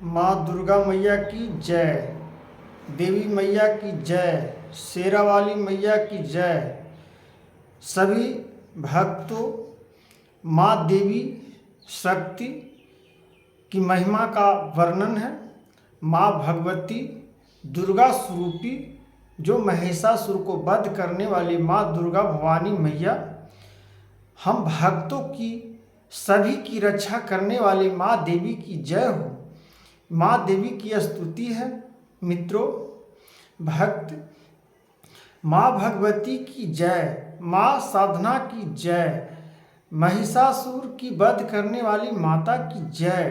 माँ दुर्गा मैया की जय। देवी मैया की जय। शेरा वाली मैया की जय। सभी भक्तों, माँ देवी शक्ति की महिमा का वर्णन है। माँ भगवती दुर्गा स्वरूपी जो महिषासुर को वध करने वाली माँ दुर्गा भवानी मैया, हम भक्तों की सभी की रक्षा करने वाली माँ देवी की जय हो। माँ देवी की स्तुति है। मित्रों, भक्त, माँ भगवती की जय, माँ साधना की जय, महिषासुर की वध करने वाली माता की जय।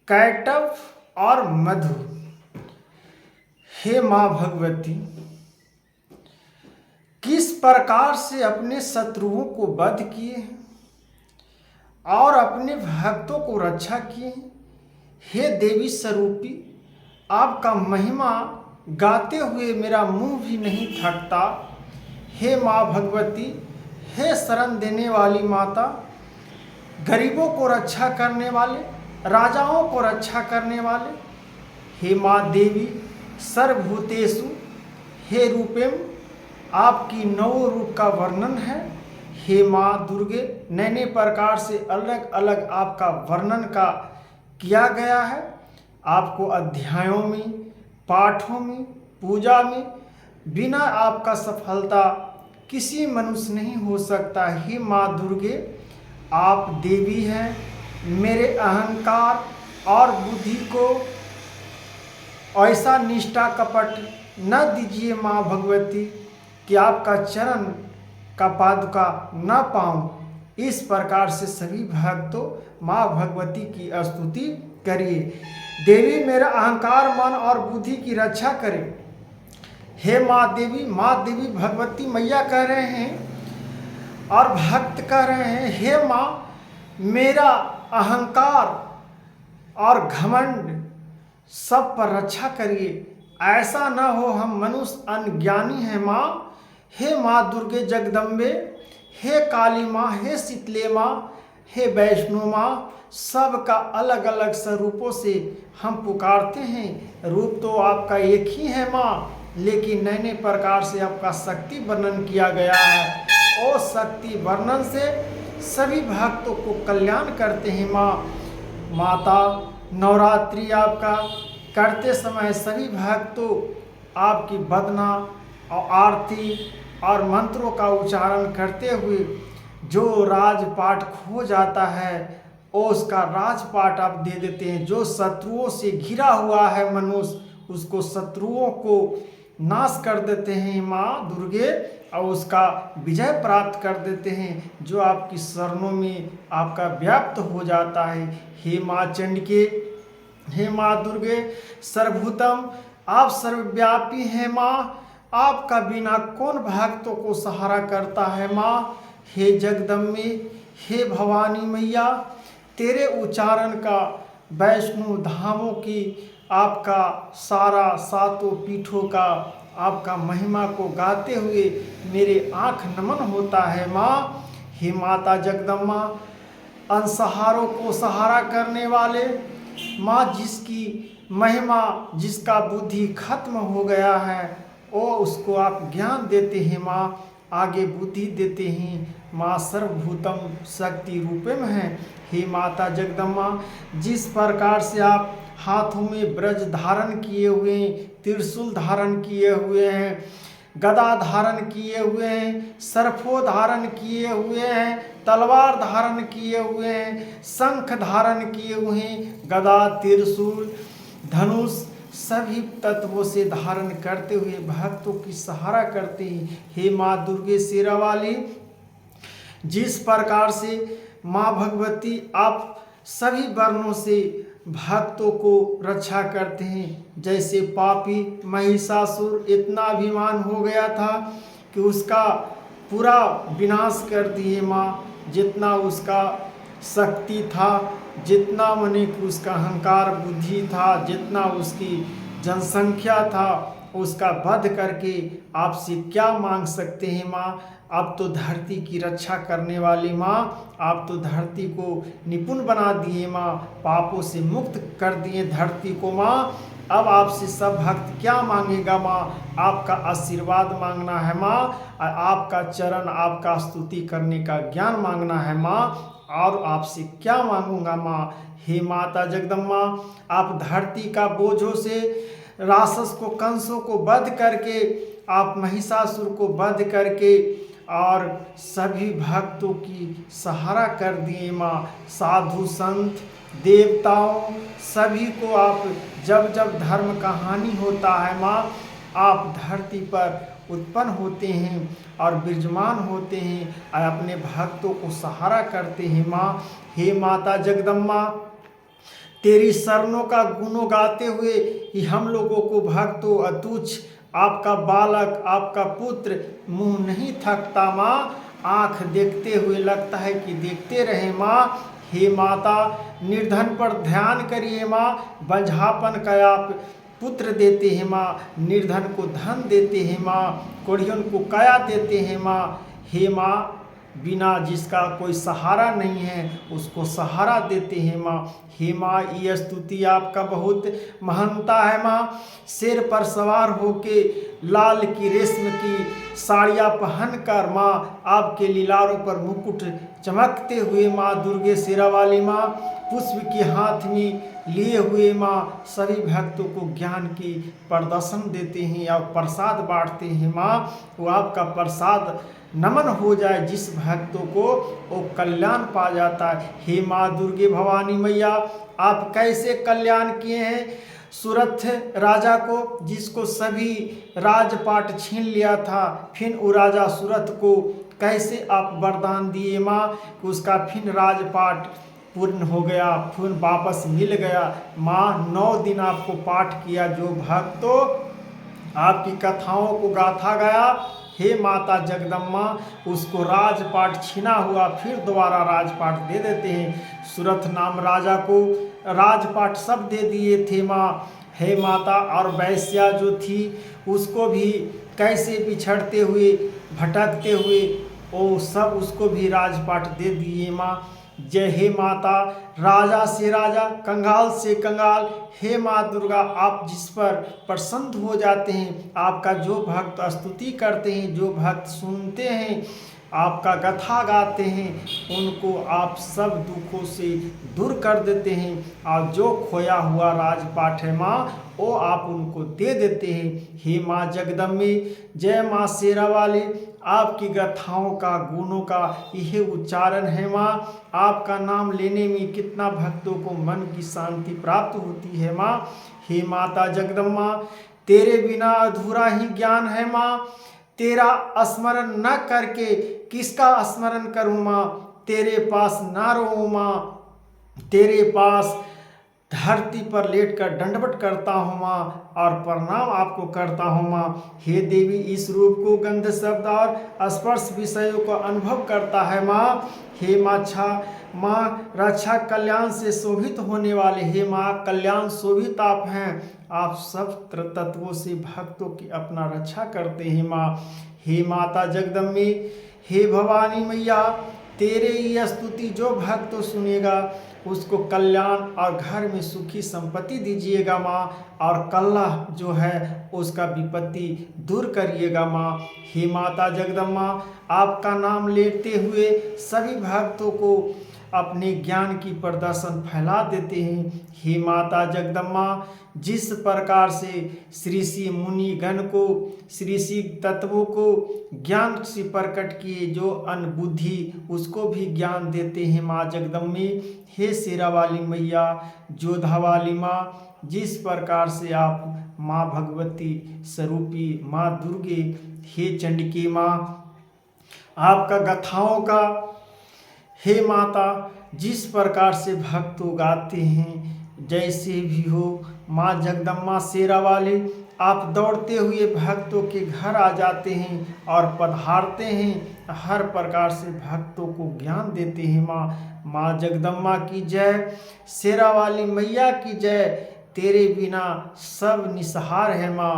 कैटव और मधु, हे माँ भगवती, किस प्रकार से अपने शत्रुओं को वध किए और अपने भक्तों को रक्षा किए। हे देवी स्वरूपी, आपका महिमा गाते हुए मेरा मुंह भी नहीं थकता। हे माँ भगवती, हे शरण देने वाली माता, गरीबों को रक्षा करने वाले, राजाओं को रक्षा करने वाले, हे माँ देवी सर्वभूतेषु हे रूपेम, आपकी नौ रूप का वर्णन है। हे माँ दुर्गे, नैने प्रकार से अलग अलग आपका वर्णन का किया गया है। आपको अध्यायों में, पाठों में, पूजा में बिना आपका सफलता किसी मनुष्य नहीं हो सकता। हे माँ दुर्गे, आप देवी हैं। मेरे अहंकार और बुद्धि को ऐसा निष्ठा कपट न दीजिए माँ भगवती कि आपका चरण का पादुका न पाऊं। इस प्रकार से सभी भक्तों माँ भगवती की स्तुति करिए। देवी मेरा अहंकार, मन और बुद्धि की रक्षा करे। हे माँ देवी भगवती मैया कह रहे हैं और भक्त कह रहे हैं, हे माँ मेरा अहंकार और घमंड सब पर रक्षा करिए। ऐसा न हो हम मनुष्य अनज्ञानी हैं माँ। हे माँ दुर्गे जगदम्बे, हे काली माँ, हे शीतले माँ, हे वैष्णो माँ, सबका अलग अलग स्वरूपों से हम पुकारते हैं। रूप तो आपका एक ही है माँ, लेकिन नैने प्रकार से आपका शक्ति वर्णन किया गया है। और शक्ति वर्णन से सभी भक्तों को कल्याण करते हैं माँ। माता, नवरात्रि आपका करते समय सभी भक्तों आपकी वंदना और आरती और मंत्रों का उच्चारण करते हुए जो राजपाट खो जाता है उसका राजपाट आप दे देते हैं। जो शत्रुओं से घिरा हुआ है मनुष्य, उसको शत्रुओं को नाश कर देते हैं माँ दुर्गे, और उसका विजय प्राप्त कर देते हैं, जो आपकी शरणों में आपका व्याप्त हो जाता है। हे माँ चंडिके, हे माँ दुर्गे सर्वभूतम, आप सर्वव्यापी हैं माँ। आपका बिना कौन भक्तों को सहारा करता है माँ। हे जगदम्बे, हे भवानी मैया, तेरे उच्चारण का वैष्णो धामों की आपका सारा सातों पीठों का आपका महिमा को गाते हुए मेरे आँख नमन होता है माँ। हे माता जगदम्बा, अनसहारों को सहारा करने वाले माँ, जिसकी महिमा, जिसका बुद्धि खत्म हो गया है ओ उसको आप ज्ञान देते हैं माँ, आगे बुद्धि देते हैं माँ। सर्वभूतम शक्ति रूपेम है। हे माता जगदम्बा, जिस प्रकार से आप हाथों में ब्रज धारण किए हुए हैं, त्रिशूल धारण किए हुए हैं, गदा धारण किए हुए हैं, सर्फो धारण किए हुए हैं, तलवार धारण किए हुए हैं, शंख धारण किए हुए हैं, गदा, त्रिशूल, धनुष सभी तत्वों से धारण करते हुए भक्तों की सहारा करते हैं। हे माँ दुर्गे शेरा वाली, जिस प्रकार से माँ भगवती आप सभी वर्णों से भक्तों को रक्षा करते हैं। जैसे पापी महिषासुर इतना अभिमान हो गया था कि उसका पूरा विनाश कर दिए माँ। जितना उसका शक्ति था, जितना मने कि उसका अहंकार बुद्धि था, जितना उसकी जनसंख्या था, उसका वध करके आपसे क्या मांग सकते हैं माँ। अब तो धरती की रक्षा करने वाली माँ, आप तो धरती को निपुण बना दिए माँ, पापों से मुक्त कर दिए धरती को माँ। अब आपसे सब भक्त क्या मांगेगा माँ, आपका आशीर्वाद मांगना है माँ, आपका चरण, आपका स्तुति करने का ज्ञान मांगना है माँ। और आपसे क्या मांगूंगा माँ। हे माता जगदम्बा, आप धरती का बोझों से राक्षस को, कंसों को वध करके, आप महिषासुर को वध करके और सभी भक्तों की सहारा कर दिए माँ। साधु संत देवताओं सभी को आप, जब जब धर्म का हानि होता है माँ, आप धरती पर उत्पन्न होते हैं और विराजमान होते हैं और अपने भक्तों को सहारा करते हैं माँ। हे माता जगदम्बा, तेरी शरणों का गुणों गाते हुए कि हम लोगों को भक्तों अतुच्छ, आपका बालक, आपका पुत्र मुंह नहीं थकता माँ। आँख देखते हुए लगता है कि देखते रहे माँ। हे माता, निर्धन पर ध्यान करिए माँ। बंझापन का आप पुत्र देते हैं माँ, निर्धन को धन देते हैं माँ, कोढ़ियों को काया देते हैं माँ। हे माँ, बिना जिसका कोई सहारा नहीं है उसको सहारा देते हैं माँ। हे माँ, ये स्तुति आपका बहुत महानता है माँ। शेर पर सवार होके लाल की रेशम की साड़ियाँ पहनकर माँ, आपके लीलारों पर मुकुट चमकते हुए माँ दुर्गे शेरा वाली माँ, पुष्प के हाथ में लिए हुए माँ, सभी भक्तों को ज्ञान की प्रदर्शन देते हैं और प्रसाद बांटते हैं माँ। वो आपका प्रसाद नमन हो जाए जिस भक्तों को, वो कल्याण पा जाता है। हे माँ दुर्गे भवानी मैया, आप कैसे कल्याण किए हैं सुरथ राजा को, जिसको सभी राजपाट छीन लिया था, फिर वो राजा सुरथ को कैसे आप वरदान दिए माँ कि उसका फिर राजपाट पूर्ण हो गया, फिर वापस मिल गया माँ। 9 दिन आपको पाठ किया, जो भक्तों आपकी कथाओं को गाथा गया, हे माता जगदम्बा, उसको राजपाट छीना हुआ फिर दोबारा राजपाट दे देते हैं। सुरथ नाम राजा को राजपाट सब दे दिए थे माँ। हे माता, और वैश्या जो थी उसको भी कैसे बिछड़ते हुए, भटकते हुए, वो सब उसको भी राजपाट दे दिए माँ। जय हे माता, राजा से राजा, कंगाल से कंगाल, हे माँ दुर्गा, आप जिस पर प्रसन्न हो जाते हैं, आपका जो भक्त स्तुति करते हैं, जो भक्त सुनते हैं, आपका गाथा गाते हैं, उनको आप सब दुखों से दूर कर देते हैं। और जो खोया हुआ राजपाट है माँ, वो आप उनको दे देते हैं। हे माँ जगदम्बे, जय माँ शेरा वाली, आपकी गाथाओं का, गुणों का यह उच्चारण है माँ। आपका नाम लेने में कितना भक्तों को मन की शांति प्राप्त होती है माँ। हे माता जगदम्बा, तेरे बिना अधूरा ही ज्ञान है माँ। तेरा स्मरण न करके किसका स्मरण करूँ माँ। तेरे पास ना रहूँ माँ, तेरे पास धरती पर लेटकर दंडवत करता हूँ माँ और प्रणाम आपको करता हूँ माँ। हे देवी, इस रूप को गंध शब्द और स्पर्श विषयों को अनुभव करता है माँ। हे माँ रक्षा कल्याण से शोभित होने वाले, हे माँ कल्याण शोभित आप हैं। आप सब तत्वों से भक्तों की अपना रक्षा करते हैं माँ। हे माता जगदम्बे, हे भवानी मैया, तेरे ये स्तुति जो भक्त सुनेगा उसको कल्याण और घर में सुखी संपत्ति दीजिएगा माँ, और कलह जो है उसका विपत्ति दूर करिएगा माँ। हे माता जगदम्बा, आपका नाम लेते हुए सभी भक्तों को अपने ज्ञान की प्रदर्शन फैला देते हैं। हे माता जगदम्बा, जिस प्रकार से श्री श्री मुनि गण को, श्री श्री तत्वों को ज्ञान से प्रकट किए, जो अनबुद्धि उसको भी ज्ञान देते हैं माँ जगदम्बे। हे शेरा वाली मैया, जोधा वाली माँ, जिस प्रकार से आप माँ भगवती स्वरूपी माँ दुर्गे, हे चंडिके माँ, आपका गाथाओं का, हे माता, जिस प्रकार से भक्त गाते हैं, जैसे भी हो माँ जगदम्बा शेरा वाले, आप दौड़ते हुए भक्तों के घर आ जाते हैं और पधारते हैं, हर प्रकार से भक्तों को ज्ञान देते हैं माँ। माँ जगदम्बा की जय, शेरा वाली मैया की जय। तेरे बिना सब निसहार है माँ।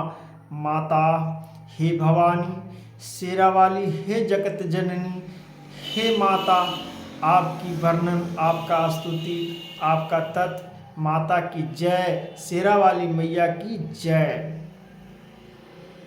माता, हे भवानी, शेरा वाली हे जगत जननी, हे माता, आपकी वर्णन, आपका स्तुति, आपका तत्, माता की जय, शेरा वाली मैया की जय।